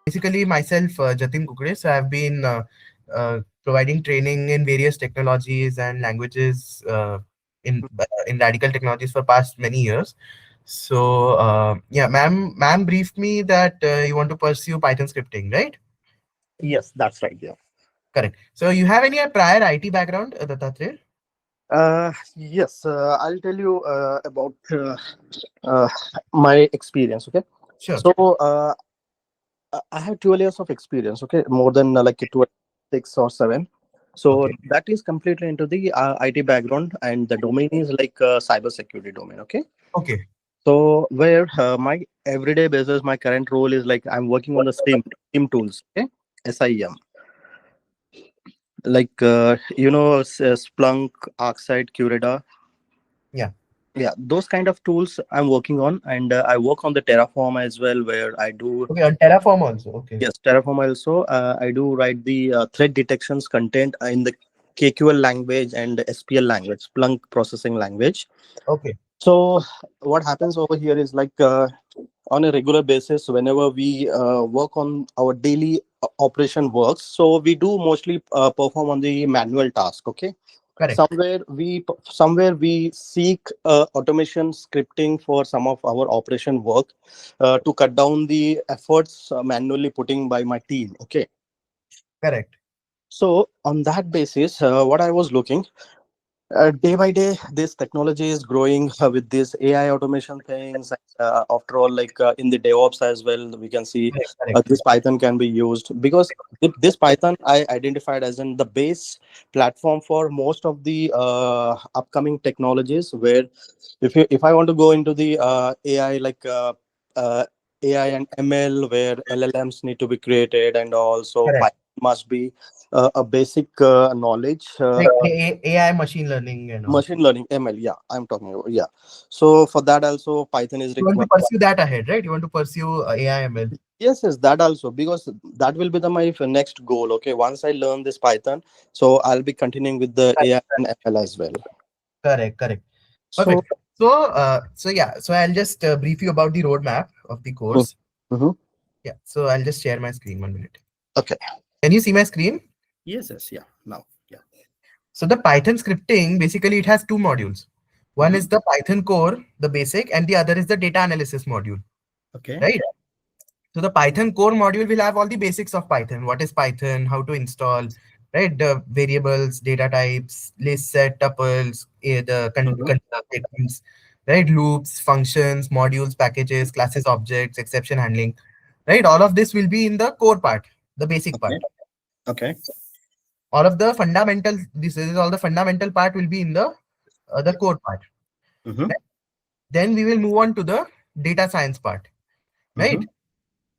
basically myself, Jatin Kukre. So I've been providing training in various technologies and languages in radical technologies for past many years. So yeah, ma'am briefed me that you want to pursue Python scripting, right? Yes, that's right. Yeah. Correct. So you have any prior IT background, Dattatreya? Yes, I'll tell you about uh, my experience. Okay. Sure. So I have 12 years of experience. Okay, more than like 26 or 7. So Okay. that is completely into the IT background, and the domain is like cyber security domain. Okay. Okay. So where my everyday basis, my current role is like I'm working on the SIM tools. Okay. SIEM, like Splunk, ArcSight, Curada. Yeah. Yeah, those kind of tools I'm working on, and I work on the Terraform as well, where I do. Okay. On Terraform also. Okay. Yes, Terraform also. I do write the thread detections content in the KQL language and SPL language, Splunk processing language. Okay. So what happens over here is like on a regular basis, whenever we work on our daily operation works, so we do mostly perform on the manual task. Okay. Correct. Somewhere we seek automation scripting for some of our operation work to cut down the efforts manually putting by my team. Okay. Correct. So on that basis, what I was looking, day by day this technology is growing with this AI automation things. After all, like in the DevOps as well, we can see Correct. Correct. this Python can be used, because this Python I identified as in the base platform for most of the upcoming technologies, where if I want to go into the AI, like uh, AI and ML, where LLMs need to be created, and also Correct. Python must be a basic knowledge. Like AI machine learning and all. Machine learning, ML, yeah, I'm talking about, yeah. So for that also Python is You want to required. pursue that ahead, right? You want to pursue AI ML. Yes, that also, because that will be my next goal. Okay, once I learn this Python, so I'll be continuing with the Correct. AI and ML as well. Correct. Correct. So Perfect. So yeah. So I'll just brief you about the roadmap of the course. mm-hmm. Yeah. So I'll just share my screen 1 minute. Okay. Can you see my screen? Yes, yes, yeah, now, yeah. So the Python scripting, basically it has two modules. One Mm-hmm. is the Python core, the basic, and the other is the data analysis module, Okay. right? So the Python core module will have all the basics of Python. What is Python? How to install, right? The variables, data types, list set, tuples, the Mm-hmm. statements, right? Loops, functions, modules, packages, classes, objects, exception handling, right? All of this will be in the core part, the basic Okay. part. Okay. All of the fundamental, this is all the fundamental part will be in the core part. Mm-hmm. Right? Then we will move on to the data science part, Mm-hmm. right?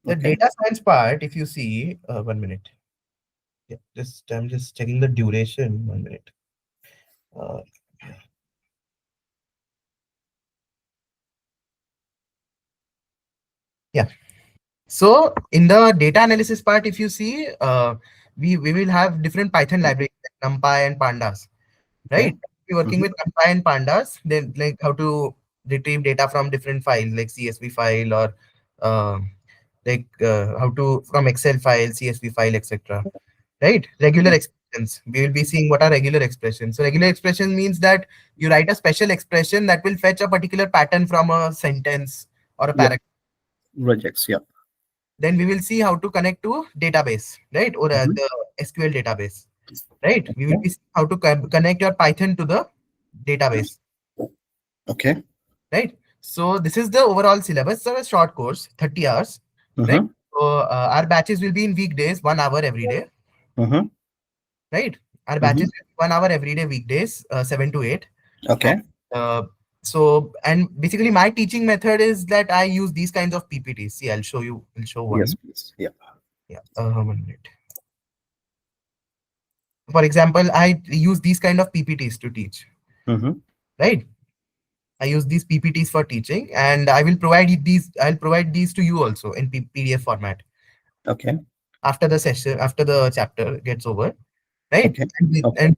The Okay. data science part, if you see, 1 minute. Yeah, just I'm just checking the duration. 1 minute. Uh, yeah. So in the data analysis part, if you see, we will have different Python libraries like NumPy and Pandas, Okay. right? We're working Mm-hmm. with NumPy and Pandas, then like how to retrieve data from different files like CSV file or how to from Excel file, CSV file, etc. Right? Regular expressions. We will be seeing what are regular expressions. So regular expression means that you write a special expression that will fetch a particular pattern from a sentence or a Yeah. paragraph. Regex. Yeah. Then we will see how to connect to database, right? Or Mm-hmm. the SQL database, right? We will Okay. be seeing how to connect your Python to the database, Okay. right? So this is the overall syllabus. So a short course, 30 hours, right? Mm-hmm. So our batches will be in weekdays, 1 hour every day, Mm-hmm. right? Our Mm-hmm. batches will be 1 hour every day, weekdays, 7 to 8. And Okay. and basically my teaching method is that I use these kinds of PPTs. See, I'll show Yes, one. please. Yeah. Yeah, 1 minute. For example, I use these kind of PPTs to teach, Mm-hmm. right? I use these PPTs for teaching, and I'll provide these to you also in PDF format Okay. after the session, after the chapter gets over, right? Okay. Okay. And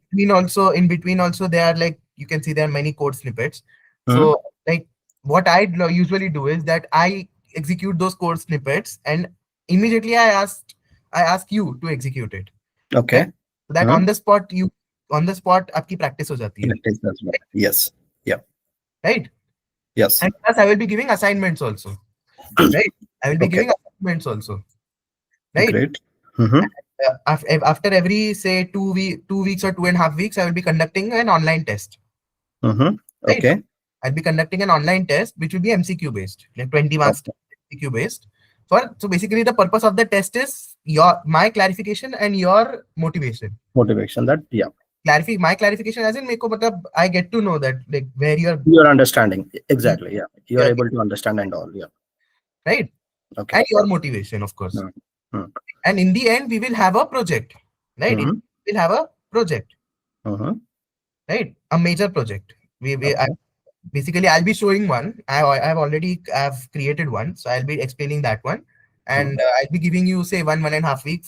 in between also there are, like you can see, there are many code snippets. Mm-hmm. So like what I usually do is that I execute those code snippets and immediately I ask you to execute it, right? Okay. So that Hmm. on the spot you, on the spot आपकी practice हो जाती है, Practice as well. Yes. Yeah. right? Yes. And plus I will be giving assignments also, right? I will be Okay. giving assignments also, right? Great. Mm-hmm. After every say 2 weeks or 2.5 weeks, I will be conducting an online test, Mm-hmm. right? Okay. I'll be conducting an online test which will be MCQ based, like 20 marks Okay. MCQ based. So basically the purpose of the test is your my clarification and your motivation. Motivation. That, yeah. My clarification as in मेरे को मतलब I get to know that like where Your understanding. Exactly. Yeah. You are you're able to understand and all. Yeah. right, Okay. and your motivation of course. Mm-hmm. And in the end we will have a project, right? Mm-hmm. We'll have a project, Mm-hmm. right? A major project. Okay. Basically I'll be showing one. I've already have created one, so I'll be explaining that one, Mm-hmm. and I'll be giving you say 1.5 week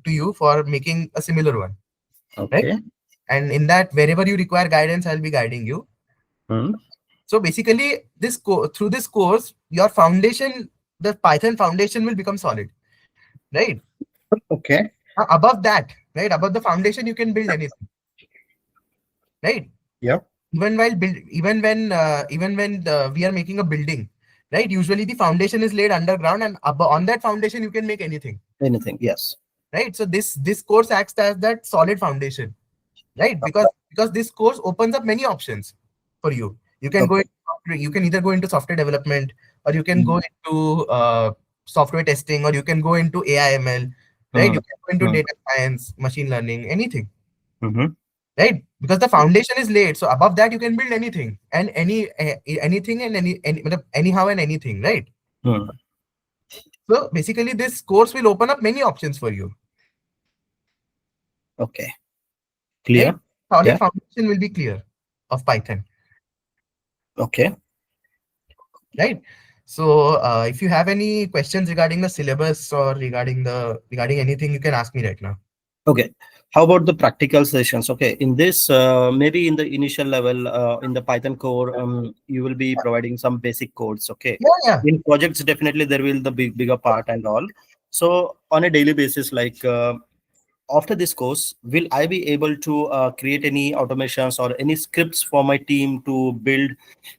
to you for making a similar one, right? Okay. And in that wherever you require guidance, I'll be guiding you. Mm-hmm. So basically through this course your foundation, the Python foundation will become solid, right? Okay. Above that, right, above the foundation you can build anything, right? Yeah. Even when we are making a building, right, usually the foundation is laid underground, and on that foundation you can make anything, Anything. Yes. right? So this course acts as that solid foundation, right? Because this course opens up many options for you. You can go Okay. into you can either go into software development, or you can go Mm-hmm. into software testing, or you can go into AI/ML, right? You can go into Mm-hmm. data science, machine learning, anything, Mm-hmm. right? Because the foundation is laid, so above that you can build anything and anything and matlab anyhow and anything, right? Mm-hmm. So basically this course will open up many options for you, Okay. right? Clear. Solid Yeah. foundation will be clear of Python, Okay. right? So if you have any questions regarding the syllabus or regarding anything, you can ask me right now. Okay. How about the practical sessions? Okay. In this, maybe in the initial level, in the Python core, you will be providing some basic codes. Okay. Yeah, yeah. In projects, definitely there will the bigger part and all. So on a daily basis, like after this course, will I be able to create any automations or any scripts for my team to build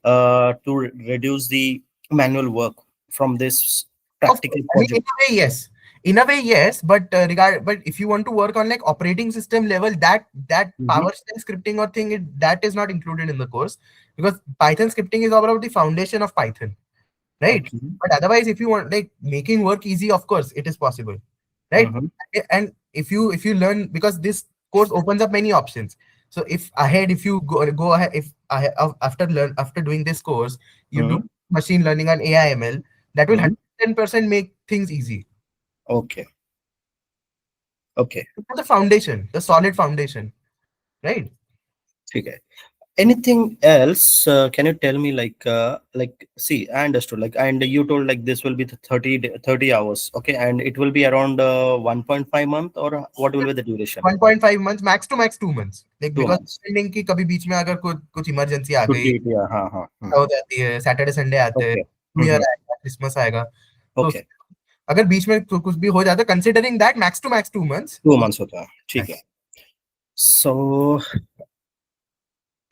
to reduce the manual work from this Of practical course. I mean, in project? a way, yes. In a way, yes. But if you want to work on like operating system level, that Mhm. PowerShell scripting or thing, that is not included in the course, because Python scripting is all about the foundation of Python, right? Okay. But otherwise, if you want like making work easy, of course, it is possible, right? Mhm. And if you learn, because this course opens up many options. So if you go ahead, if after doing this course, you do Mhm. machine learning and AI/ML, that will Mhm. 110% make things easy. Okay. Okay. The foundation, the solid foundation, right? Okay. Anything else? Can you tell me like see, I understood like, and you told like this will be the 30 hours, okay, and it will be around 1.5 month, or what will be the duration? 1.5 months, max to max 2 months, like Two because months. depending कि कभी बीच में अगर कुछ emergency आ गई, छुट्टी, yeah, हाँ हाँ हो जाती है, सैटरडे संडे आते हैं, okay. न्यू ईयर आएगा, क्रिसमस आएगा, तो Okay. अगर बीच में कुछ भी हो जाता है, considering that max to max 2 months. 2 months होता है, ठीक है. So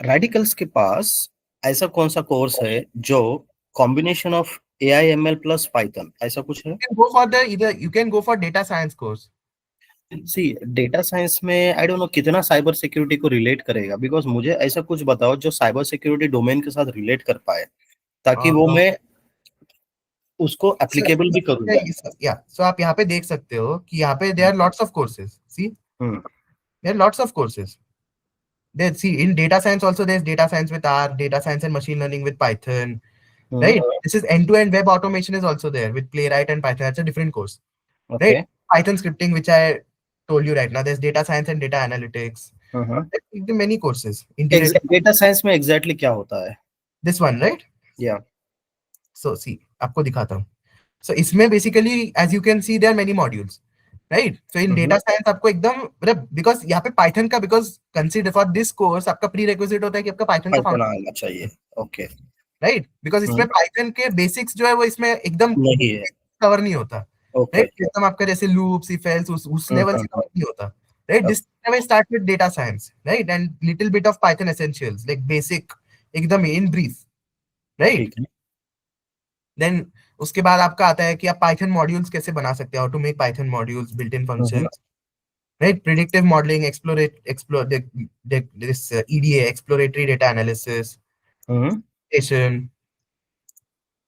radicals के पास ऐसा कौन सा कोर्स है जो combination of AI/ML plus Python, ऐसा कुछ है? You can go for data science course. See data science में आई डोंट नो कितना साइबर सिक्योरिटी को रिलेट करेगा, बिकॉज मुझे ऐसा कुछ बताओ जो साइबर सिक्योरिटी डोमेन के साथ रिलेट कर पाए, ताकि वो मैं उसको एप्लीकेबल भी करूँ. सो आप यहाँ पे देख सकते हो कि यहाँ पे there are lots of courses. See, hmm. there are lots of courses. See, in data science also there's data science with R, data science and machine learning with Python, hmm. right? This is end-to-end web automation is also there with Playwright and Python. That's a different course, right? Okay. Python scripting, which I told you right now. There's data science and data analytics. There are many courses. Integrated. Data science में exactly क्या होता है? This one, right? या. So see, आपको दिखाता हूँ. So इसमें basically, as you can see, there are many modules, right? So in data science आपको एकदम मतलब because यहाँ पे Python का, because consider for this course आपका prerequisite होता है कि आपका Python का पाइथन foundation, आना चाहिए. ओके. right? Because इसमें Python के basics जो है वो इसमें एकदम नहीं है. cover नहीं होता. ओके। राइट। सिस्टम आपका जैसे लूप्स, इफ एल्स, उस लेवल से कवर नहीं होता, right. This time start with data science, right, and little bit of Python essentials, like basic, एकदम इन ब्रीफ, राइट। ठीक है। देन उसके बाद आपका आता है कि आप पाइथन मॉड्यूल्स कैसे बना सकते हो, how to make Python modules, built in hmm functions, right? Predictive modeling, explore this EDA, exploratory data analysis, hmm station,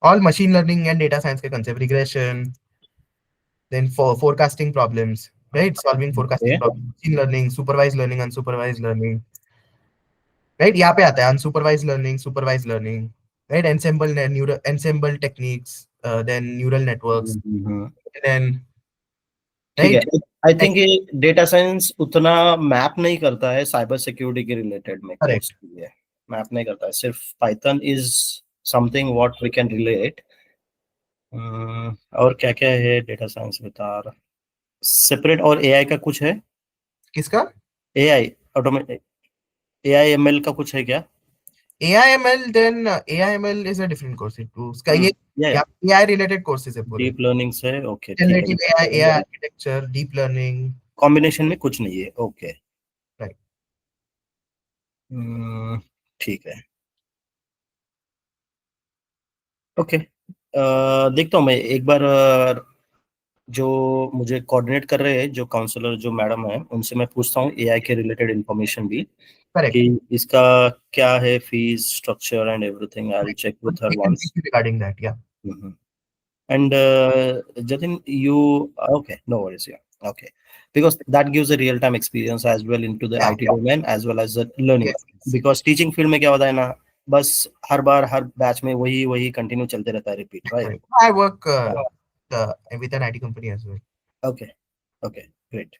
all machine learning and data science के concept, regression, then for forecasting problems, right? Solving okay. forecasting problems, machine learning, supervised learning, unsupervised learning, right? यहाँ पे आता है unsupervised learning, supervised learning, right? Ensemble techniques, then neural networks, hmm. and then ठीक है। right? I think ये data science उतना map नहीं करता है साइबर सिक्योरिटी के रिलेटेड में कोर्स Correct. के लिए, मैप नहीं करता है, सिर्फ Python is something what we can relate. और क्या क्या है डेटा साइंस बता रहा, सेपरेट और एआई का कुछ है? किसका? एआई ऑटोमेटिक, एआई एमएल का कुछ है क्या? AIML, then AIML is a different course. उसका ये या AI related courses है पूरे. डीप लर्निंग से, ओके ठीक है। Generative AI, AI architecture, deep learning. Combination में कुछ नहीं है, ओके। Right. ठीक है, ओके। देखता हूँ मैं एक बार, जो मुझे कोऑर्डिनेट कर रहे हैं, जो काउंसलर जो मैडम है, उनसे मैं पूछता हूँ एआई के रिलेटेड इंफॉर्मेशन भी, Correct. कि इसका क्या है fees structure and everything. I will check with her We can once. brief you regarding that. Yeah. And Jatin, you okay? No worries, yeah, okay, because that gives a real-time experience as well into the Yeah. IT domain as well as the learning. Yes. Yes. Because teaching field में क्या होता है ना, बस हर बार हर batch में वही वही continue चलते रहता है, repeat, right? Correct. I work with an IT company as well. Okay, okay, great.